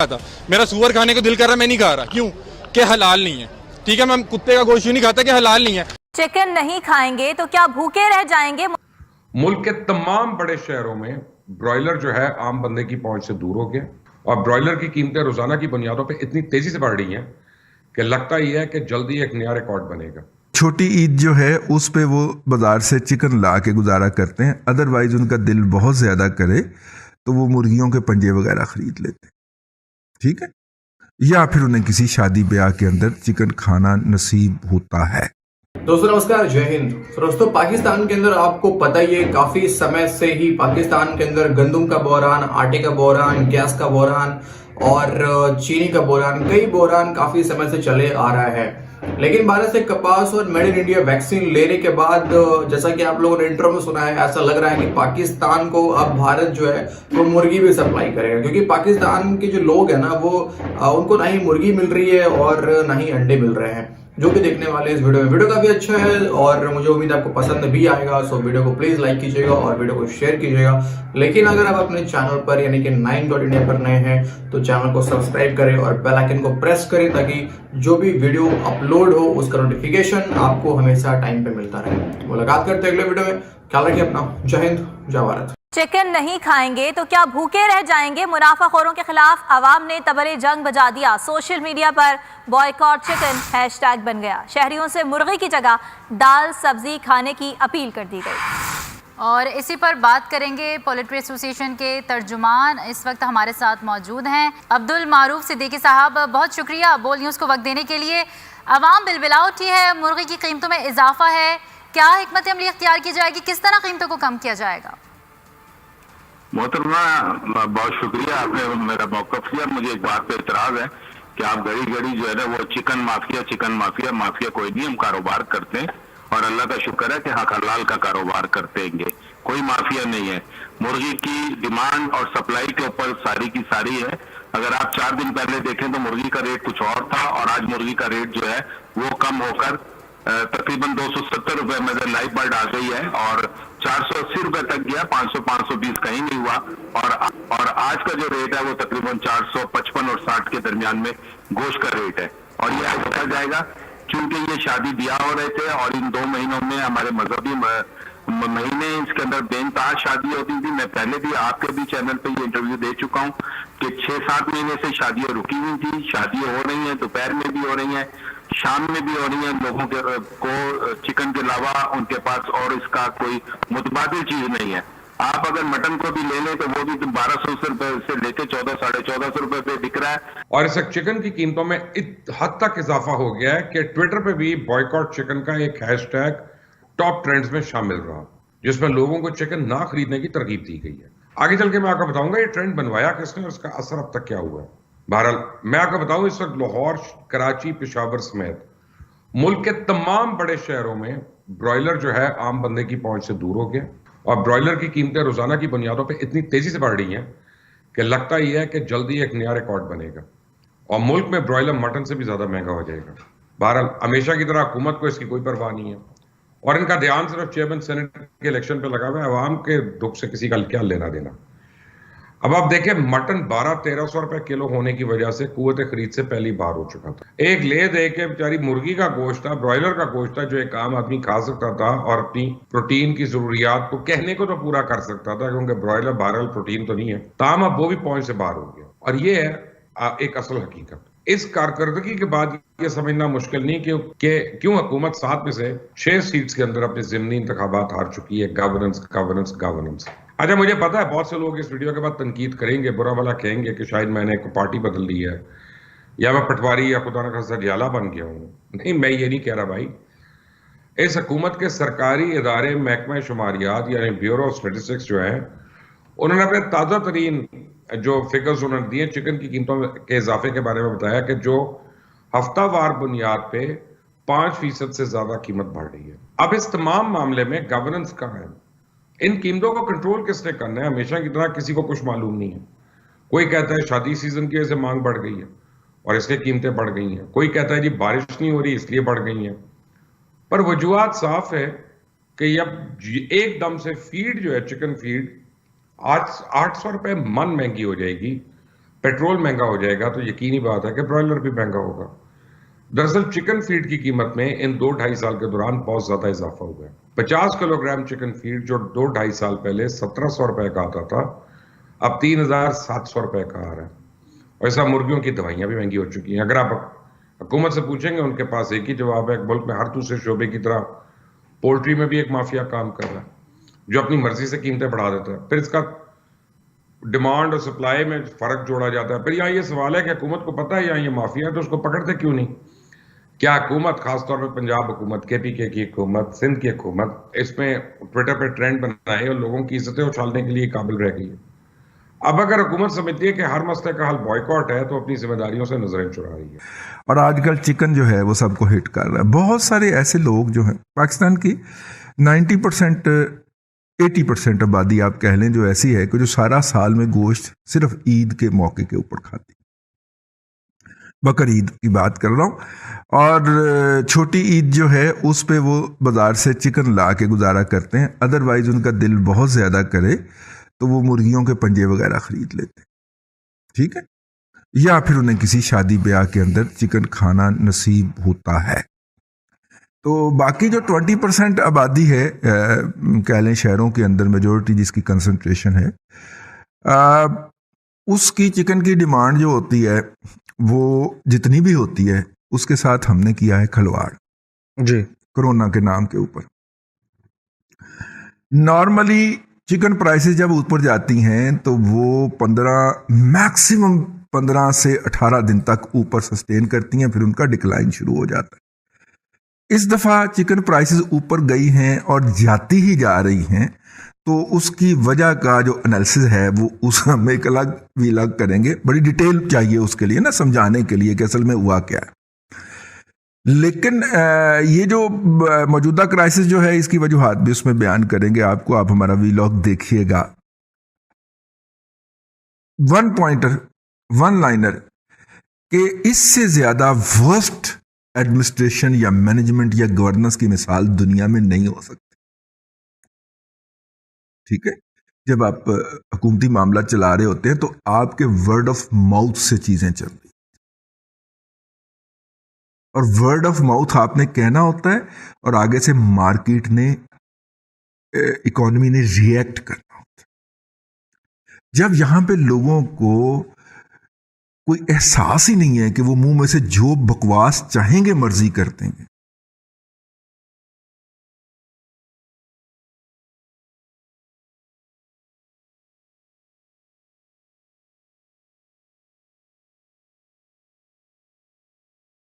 था, मेरा सूअर खाने को दिल कर रहा है, मैं नहीं खा रहा। क्यों? कि हलाल नहीं है। ठीक है, मैं कुत्ते का गोश्त नहीं खाता कि हलाल नहीं है। चिकन नहीं खाएंगे तो क्या भूखे रह जाएंगे? मुल्क के तमाम बड़े शहरों में ब्रॉयलर जो है आम बंदे की पहुंच से दूर हो गया और ब्रॉयलर की कीमतें रोजाना की बुनियादों पे इतनी तेजी से बढ़ रही हैं कि लगता ही है कि जल्दी एक नया रिकॉर्ड बनेगा। छोटी ईद जो है उस पे वो बाजार से चिकन ला के गुजारा करते हैं, अदरवाइज उनका दिल बहुत ज्यादा करे तो वो मुर्गियों के पंजे वगैरह खरीद लेते हैं, ठीक है, या फिर उन्हें किसी शादी ब्याह के अंदर चिकन खाना नसीब होता है। दोस्तों नमस्कार, जय हिंद। दोस्तों पाकिस्तान के अंदर आपको पता ही है काफी समय से ही पाकिस्तान के अंदर गंदम का बहरान, आटे का बहरान, गैस का बहरान और चीनी का बहरान, कई बहरान काफी समय से चले आ रहा है। लेकिन भारत से कपास और मेड इन इंडिया वैक्सीन लेने के बाद जैसा कि आप लोगों ने इंट्रो में सुना है, ऐसा लग रहा है कि पाकिस्तान को अब भारत जो है वो मुर्गी भी सप्लाई करेगा, क्योंकि पाकिस्तान के जो लोग हैं ना वो उनको ना ही मुर्गी मिल रही है और ना ही अंडे मिल रहे हैं। जो भी देखने वाले इस वीडियो काफी अच्छा है और मुझे उम्मीद है आपको पसंद भी आएगा। सो वीडियो को प्लीज लाइक कीजिएगा और वीडियो को शेयर कीजिएगा। लेकिन अगर आप अपने चैनल पर यानी कि 9.India पर नए हैं तो चैनल को सब्सक्राइब करें और बेल आइकन को प्रेस करें ताकि जो भी वीडियो अपलोड हो उसका नोटिफिकेशन आपको हमेशा टाइम पे मिलता रहे। मुलाकात करते हैं अगले वीडियो में। ख्याल रखिए अपना। जय हिंद, जय भारत। चिकन नहीं खाएंगे तो क्या भूखे रह जाएंगे? मुनाफाखोरों के खिलाफ आवाम ने तबरे जंग बजा दिया। सोशल मीडिया पर बॉयकॉट चिकन हैशटैग बन गया। शहरियों से मुर्गी की जगह दाल सब्जी खाने की अपील कर दी गई। और इसी पर बात करेंगे। पोल्ट्री एसोसिएशन के तर्जुमान इस वक्त हमारे साथ मौजूद हैं, अब्दुल मारूफ सिद्दीकी साहब। बहुत शुक्रिया बोल न्यूज़ को वक्त देने के लिए। अवाम बिलबिला उठी है, मुर्गी की कीमतों में इजाफा है, क्या हिकमत अमली इख्तियार की जाएगी, किस तरह कीमतों को कम किया जाएगा? मोहतरमा बहुत शुक्रिया, आपने मेरा मौक़िफ़ लिया। मुझे एक बात पे इतराज़ है कि आप घड़ी घड़ी जो है ना वो चिकन माफिया कोई नहीं, हम कारोबार करते हैं और अल्लाह का शुक्र है कि हाँ हलाल का कारोबार करते हैं, कोई माफिया नहीं है। मुर्गी की डिमांड और सप्लाई के ऊपर सारी की सारी है। अगर आप 4 दिन पहले देखें तो मुर्गी का रेट कुछ और था और आज मुर्गी का रेट जो है वो कम होकर तकरीबन 270 रुपए में लाइव बर्ड आ गई है और 480 रुपए तक गया, 500-520 कहीं नहीं हुआ। और आज का जो रेट है वो तकरीबन 455 और 60 के दरमियान में गोश्त का रेट है। और ये होता जाएगा क्योंकि ये शादी ब्याह हो रहे थे और इन 2 महीनों में हमारे मजहबी महीने इसके अंदर बेनतहा शादी होती थी। मैं पहले भी आपके भी चैनल पे ये इंटरव्यू दे चुका हूँ कि 6-7 महीने से शादियां रुकी हुई थी। शादियां हो रही हैं, दोपहर में भी हो रही हैं, शाम में भी हो रही है। लोगों के को चिकन के अलावा उनके पास और इसका कोई मुतबादिल चीज नहीं है। आप अगर मटन को भी ले लें तो वो भी 1200 रुपए से लेके 1400-1450 रुपए पे बिक रहा है। और इस चिकन की कीमतों में हद तक इजाफा हो गया है कि ट्विटर पे भी बॉयकॉट चिकन का एक हैशटैग टॉप ट्रेंड्स में शामिल रहा, जिसमें लोगों को चिकन ना खरीदने की तरगीब दी गई है। आगे चल के मैं आपको बताऊंगा ये ट्रेंड बनवाया किसने और उसका असर अब तक क्या हुआ है। बहरहाल मैं आपको बताऊं, इस वक्त लाहौर, कराची, पेशावर समेत मुल्क के तमाम बड़े शहरों में ब्रॉयलर जो है आम बंदे की पहुंच से दूर हो गया और ब्रॉयलर की कीमतें रोजाना की बुनियादों पे इतनी तेजी से बढ़ रही हैं कि लगता ही है कि जल्दी एक नया रिकॉर्ड बनेगा और मुल्क में ब्रॉयलर मटन से भी ज्यादा महंगा हो जाएगा। बहरहाल हमेशा की तरह हुकूमत को इसकी कोई परवाह नहीं है और इनका ध्यान सिर्फ चेयरमैन सेनेट के इलेक्शन पे लगा हुआ है। अवाम के दुख से किसी का क्या लेना देना। अब आप देखें, मटन 1200-1300 रुपए किलो होने की वजह से कुव्वत खरीद से पहली बार हो चुका था। एक ले दे के बेचारी मुर्गी का गोश्त था, ब्रॉयलर का गोश्त था, जो एक आम आदमी खा सकता था और अपनी प्रोटीन की जरूरियात को कहने को तो पूरा कर सकता था, क्योंकि ब्रॉयलर बहरहाल प्रोटीन तो नहीं है, ताम अब वो भी पहुंच से बाहर हो गया। और ये है एक असल हकीकत। इस कारकर्दगी के बाद ये समझना मुश्किल नहीं कि क्यों हुकूमत 7 में से 6 सीट्स के अंदर अपने ज़िमनी इंतखाबात हार चुकी है। गवर्नेंस। अच्छा, मुझे पता है बहुत से लोग इस वीडियो के बाद तनकीद करेंगे, बुरा भला कहेंगे कि शायद मैंने एक पार्टी बदल ली है या मैं पटवारी या खुदा न खास्ता जियाला बन गया हूँ। नहीं, मैं ये नहीं कह रहा भाई। इस हुकूमत के सरकारी इदारे महकमा शुमारियात यानी ब्यूरो ऑफ स्टेटिस्टिक्स जो है, उन्होंने अपने ताज़ा तरीन जो फिगर्स उन्होंने दिए चिकन की कीमतों के इजाफे के बारे में बताया कि जो हफ्तावार बुनियाद पे 5% से ज्यादा कीमत बढ़ रही है। अब इस तमाम मामले में गवर्नेंस कहाँ है? इन कीमतों को कंट्रोल किसने करना है? हमेशा की तरह किसी को कुछ मालूम नहीं है। कोई कहता है शादी सीजन की वजह से मांग बढ़ गई है और इसलिए कीमतें बढ़ गई हैं। कोई कहता है जी बारिश नहीं हो रही इसलिए बढ़ गई हैं। पर वजूहात साफ है कि अब एकदम से फीड जो है, चिकन फीड आज 800 रुपए मन महंगी हो जाएगी पेट्रोल महंगा हो जाएगा तो यकीनी बात है कि ब्रॉयलर भी महंगा होगा। दरअसल चिकन फीड की कीमत में इन 2-2.5 साल के दौरान बहुत ज्यादा इजाफा हुआ है। 50 किलोग्राम चिकन फीड जो 2-2.5 साल पहले 1700 रुपए का आता था, अब 3700 रुपए का आ रहा है। और ऐसा मुर्गियों की दवाइयां भी महंगी हो चुकी हैं। अगर आप हुकूमत से पूछेंगे, उनके पास एक ही जवाब है, मुल्क में हर दूसरे शोबे की तरह पोल्ट्री में भी एक माफिया काम कर रहा है जो अपनी मर्जी से कीमतें बढ़ा देता है। फिर इसका डिमांड और सप्लाई में फर्क जोड़ा जाता है। फिर यहाँ ये सवाल है कि हुकूमत को पता है यहाँ ये माफिया है तो उसको पकड़ते क्यों नहीं? क्या हुकूमत, खासतौर पर पंजाब हुकूमत, KPK की हुकूमत, सिंध की हुकूमत इसमें ट्विटर पर ट्रेंड बनाए और लोगों की इज्जतें उछालने के लिए काबिल रह गई है? अब अगर हुकूमत समझती है कि हर मसले का हल बॉयकॉट है तो अपनी जिम्मेदारियों से नजरें चुरा रही है। और आजकल चिकन जो है वो सबको हिट कर रहा है। बहुत सारे ऐसे लोग जो हैं पाकिस्तान की 90% 80% आबादी आप कह लें जो ऐसी है कि जो सारा साल में गोश्त सिर्फ ईद के मौके के ऊपर खाती है। बकर ईद की बात कर रहा हूँ। और छोटी ईद जो है उस पे वो बाजार से चिकन ला के गुजारा करते हैं। अदरवाइज उनका दिल बहुत ज़्यादा करे तो वो मुर्गियों के पंजे वगैरह खरीद लेते हैं, ठीक है, या फिर उन्हें किसी शादी ब्याह के अंदर चिकन खाना नसीब होता है। तो बाकी जो 20% आबादी है कह लें शहरों के अंदर मेजोरिटी जिसकी कंसंट्रेशन है, उसकी चिकन की डिमांड जो होती है वो जितनी भी होती है उसके साथ हमने किया है खिलवाड़ जी, कोरोना के नाम के ऊपर। नॉर्मली चिकन प्राइसेस जब ऊपर जाती हैं तो वो 15 से 18 दिन तक ऊपर सस्टेन करती हैं, फिर उनका डिक्लाइन शुरू हो जाता है। इस दफ़ा चिकन प्राइसेस ऊपर गई हैं और जाती ही जा रही हैं, तो उसकी वजह का जो एनालिसिस है वो उस हम एक अलग वीलॉग करेंगे। बड़ी डिटेल चाहिए उसके लिए ना, समझाने के लिए कि असल में हुआ क्या है। लेकिन ये जो मौजूदा क्राइसिस जो है इसकी वजूहात भी उसमें बयान करेंगे आपको। आप हमारा वीलॉग देखिएगा। वन लाइनर के इससे ज्यादा वर्स्ट एडमिनिस्ट्रेशन या मैनेजमेंट या गवर्नेंस की मिसाल दुनिया में नहीं हो सकती, ठीक है। जब आप हुकूमती मामला चला रहे होते हैं तो आपके वर्ड ऑफ माउथ से चीजें चल रही, और वर्ड ऑफ माउथ आपने कहना होता है और आगे से मार्केट ने, इकोनॉमी ने रिएक्ट करना होता है। जब यहां पे लोगों को कोई एहसास ही नहीं है कि वो मुंह में से जो बकवास चाहेंगे मर्जी कर देंगे,